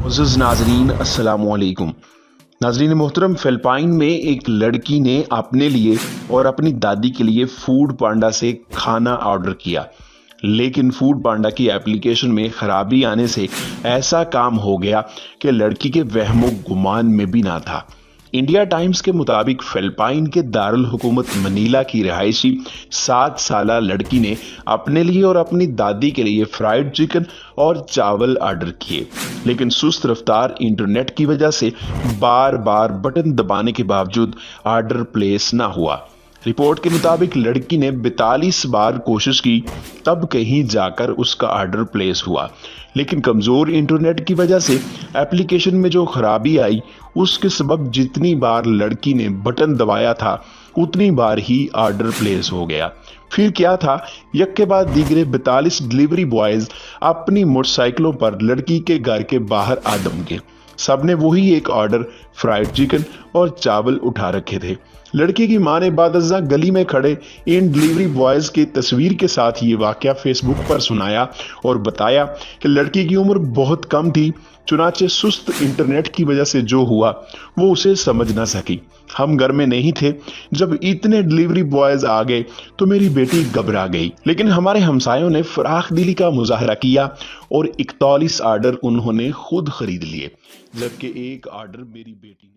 मुअज़्ज़िज़ नाज़रीन अस्सलाम वालेकुम। नाज़रीन मोहतरम, फिलिपाइन में एक लड़की ने अपने लिए और अपनी दादी के लिए फूड पांडा से खाना ऑर्डर किया, लेकिन फूड पांडा की एप्लीकेशन में खराबी आने से ऐसा काम हो गया कि लड़की के वहमो गुमान में भी ना था। इंडिया टाइम्स के मुताबिक फिलिपाइन के दारुल हुकूमत मनीला की रिहायशी 7 साला लड़की ने अपने लिए और अपनी दादी के लिए फ्राइड चिकन और चावल ऑर्डर किए, लेकिन सुस्त रफ्तार इंटरनेट की वजह से बार बार बटन दबाने के बावजूद ऑर्डर प्लेस ना हुआ। रिपोर्ट के मुताबिक लड़की ने 42 बार कोशिश की, तब कहीं जाकर उसका ऑर्डर प्लेस हुआ, लेकिन कमजोर इंटरनेट की वजह से एप्लीकेशन में जो खराबी आई उसके सबब जितनी बार लड़की ने बटन दबाया था उतनी बार ही ऑर्डर प्लेस हो गया। फिर क्या था, एक के बाद दीगरे 42 डिलीवरी बॉयज अपनी मोटरसाइकिलों पर लड़की के घर के बाहर आ दमके। सबने वही एक ऑर्डर फ्राइड चिकन और चावल उठा रखे थे। लड़की की मां ने बादजा गली में खड़े इन डिलीवरी बॉयज की तस्वीर के साथ ये वाकया फेसबुक पर सुनाया और बताया कि लड़की की उम्र बहुत कम थी, चुनाचे सुस्त इंटरनेट की वजह से जो हुआ वो उसे समझ ना सकी। हम घर में नहीं थे, जब इतने डिलीवरी बॉयज आ गए तो मेरी बेटी घबरा गई, लेकिन हमारे हमसायों ने फराख दिली का मुजाहरा किया और 41 ऑर्डर उन्होंने खुद खरीद लिए, जबकि एक ऑर्डर मेरी बेटी ने